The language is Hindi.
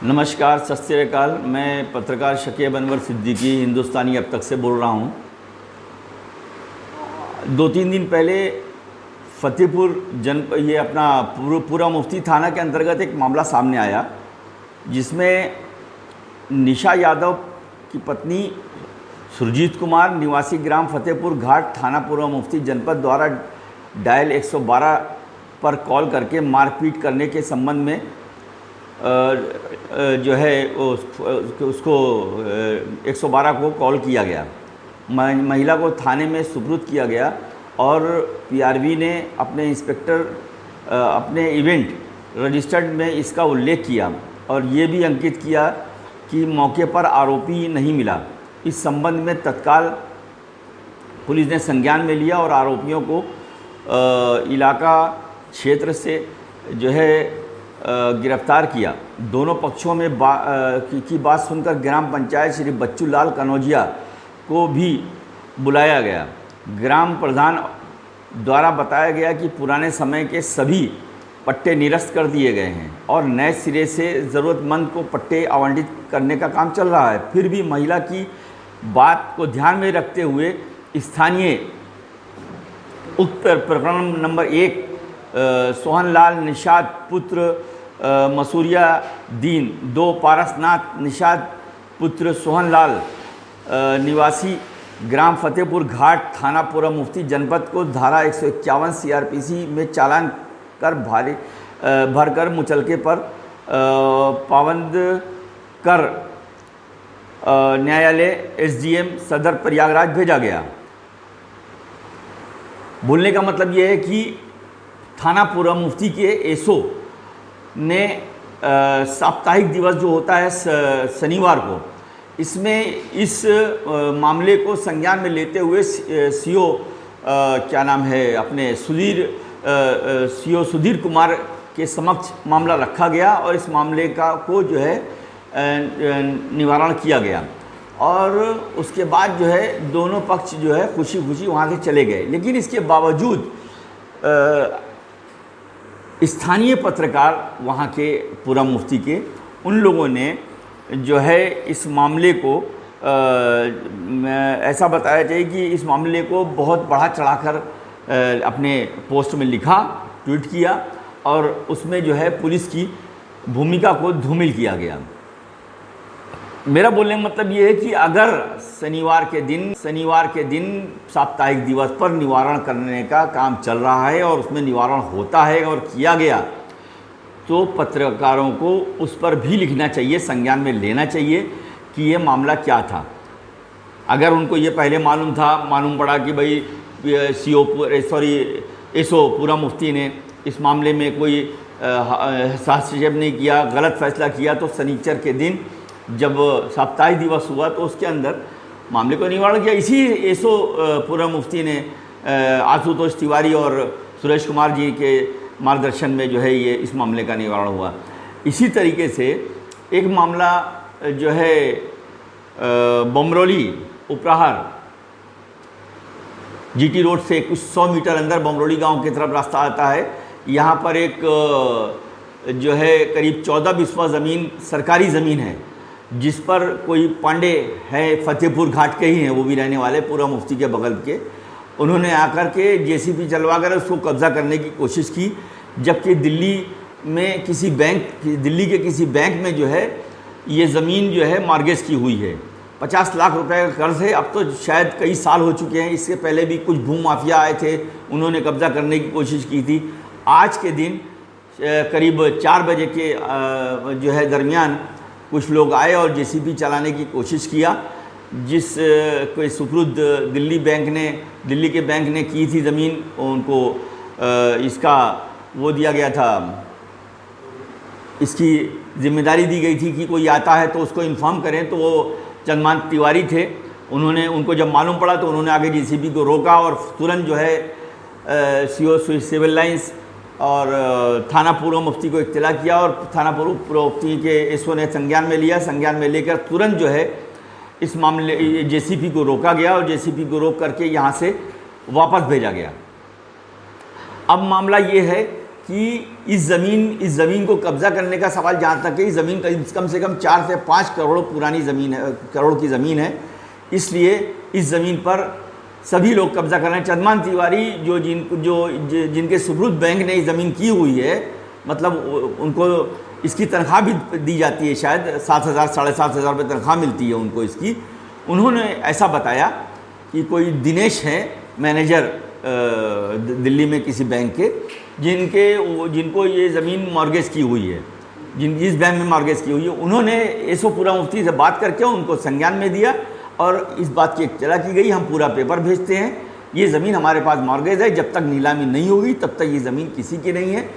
नमस्कार, सत श्री अकाल। मैं पत्रकार शकीब अनवर सिद्दीकी हिंदुस्तानी अब तक से बोल रहा हूँ। 2-3 दिन पहले फतेहपुर ये अपना पूरा मुफ्ती थाना के अंतर्गत एक मामला सामने आया, जिसमें निशा यादव की पत्नी सुरजीत कुमार निवासी ग्राम फतेहपुर घाट थाना पूर्व मुफ्ती जनपद द्वारा डायल 112 पर कॉल करके मारपीट करने के संबंध में जो है उसको 112 को कॉल किया गया। महिला को थाने में सुपुर्द किया गया और पीआरवी ने अपने इंस्पेक्टर अपने इवेंट रजिस्टर्ड में इसका उल्लेख किया और ये भी अंकित किया कि मौके पर आरोपी नहीं मिला। इस संबंध में तत्काल पुलिस ने संज्ञान में लिया और आरोपियों को इलाका क्षेत्र से जो है गिरफ्तार किया। दोनों पक्षों में की बात सुनकर ग्राम पंचायत श्री बच्चू लाल कनौजिया को भी बुलाया गया। ग्राम प्रधान द्वारा बताया गया कि पुराने समय के सभी पट्टे निरस्त कर दिए गए हैं और नए सिरे से ज़रूरतमंद को पट्टे आवंटित करने का काम चल रहा है। फिर भी महिला की बात को ध्यान में रखते हुए स्थानीय उक्त प्रकरण नंबर 1 सोहनलाल निषाद पुत्र मसूरिया दीन 2 पारसनाथ निषाद पुत्र सोहनलाल निवासी ग्राम फतेहपुर घाट थाना पूर्व मुफ्ती जनपद को धारा 151 सीआरपीसी में चालान कर भरकर मुचलके पर पाबंद कर न्यायालय एसडीएम सदर प्रयागराज भेजा गया। बोलने का मतलब ये है कि थाना पूर्व मुफ्ती के एसओ ने साप्ताहिक दिवस जो होता है शनिवार को, इसमें इस मामले को संज्ञान में लेते हुए सीओ क्या नाम है अपने सीओ सुधीर कुमार के समक्ष मामला रखा गया और इस मामले को जो है निवारण किया गया और उसके बाद जो है दोनों पक्ष जो है खुशी खुशी वहाँ से चले गए। लेकिन इसके बावजूद स्थानीय पत्रकार वहाँ के पूर्व मुफ्ती के उन लोगों ने जो है इस मामले को ऐसा बताया जाए कि इस मामले को बहुत बढ़ा चढ़ाकर अपने पोस्ट में लिखा, ट्वीट किया और उसमें जो है पुलिस की भूमिका को धूमिल किया गया। मेरा बोलने का मतलब ये है कि अगर शनिवार के दिन साप्ताहिक दिवस पर निवारण करने का काम चल रहा है और उसमें निवारण होता है और किया गया, तो पत्रकारों को उस पर भी लिखना चाहिए, संज्ञान में लेना चाहिए कि ये मामला क्या था। अगर उनको ये पहले मालूम पड़ा कि भाई एसओ पूरा मुफ्ती ने इस मामले में कोई हस्तक्षेप नहीं किया, गलत फैसला किया, तो शनिचर के दिन जब साप्ताहिक दिवस हुआ तो उसके अंदर मामले को निवारण किया। इसी एसओ पूर्व मुफ्ती ने आशुतोष तिवारी और सुरेश कुमार जी के मार्गदर्शन में जो है ये इस मामले का निवारण हुआ। इसी तरीके से एक मामला जो है बमरोली उपराहर जीटी रोड से कुछ 100 मीटर अंदर बमरोली गांव की तरफ रास्ता आता है। यहाँ पर एक जो है करीब 14 बिस्वा ज़मीन सरकारी ज़मीन है, जिस पर कोई पांडे है, फतेहपुर घाट के ही हैं, वो भी रहने वाले पूर्व मुफ्ती के बगल के। उन्होंने आकर के जेसीबी चलवा कर उसको कब्ज़ा करने की कोशिश की, जबकि दिल्ली के किसी बैंक में जो है ये ज़मीन जो है मार्गेज की हुई है। 50 लाख रुपए का कर्ज है। अब तो शायद कई साल हो चुके हैं, इससे पहले भी कुछ भू माफिया आए थे, उन्होंने कब्ज़ा करने की कोशिश की थी। आज के दिन करीब 4 बजे के जो है दरमियान कुछ लोग आए और जेसीबी चलाने की कोशिश किया, जिस कोई सुपुर्द दिल्ली के बैंक ने की थी ज़मीन, उनको इसका वो दिया गया था, इसकी जिम्मेदारी दी गई थी कि कोई आता है तो उसको इन्फॉर्म करें। तो वो चंद्रमान तिवारी थे, उनको जब मालूम पड़ा तो उन्होंने आगे जेसीबी को रोका और तुरंत जो है सीओ सिविल लाइंस और थाना पूर्व मुफ्ती को इत्तला किया और थाना पूर्व मुफ्ती के एसओ ने संज्ञान में लिया। संज्ञान में लेकर तुरंत जो है इस मामले जेसीबी को रोका गया और जेसीबी को रोक करके यहाँ से वापस भेजा गया। अब मामला ये है कि इस ज़मीन को कब्ज़ा करने का सवाल जहाँ तक है, इस ज़मीन कम से कम 4 से 5 करोड़ पुरानी ज़मीन है, करोड़ की ज़मीन है। इसलिए इस ज़मीन पर सभी लोग कब्ज़ा कर रहे हैं। चंद्रमान तिवारी जिनके सुब्रुत बैंक ने इस ज़मीन की हुई है, मतलब उनको इसकी तनख्वाह भी दी जाती है, शायद 7,000 साढ़े 7,000 रुपये तनख्वाह मिलती है उनको इसकी। उन्होंने ऐसा बताया कि कोई दिनेश है मैनेजर दिल्ली में किसी बैंक के, जिनको ये ज़मीन मॉर्गेज की हुई है, जिस बैंक में मॉर्गेज की हुई है, उन्होंने एसओ पूरा मुफ्ती से बात करके उनको संज्ञान में दिया और इस बात की इत्तला की गई, हम पूरा पेपर भेजते हैं, ये ज़मीन हमारे पास मॉर्गेज है, जब तक नीलामी नहीं होगी तब तक ये ज़मीन किसी की नहीं है।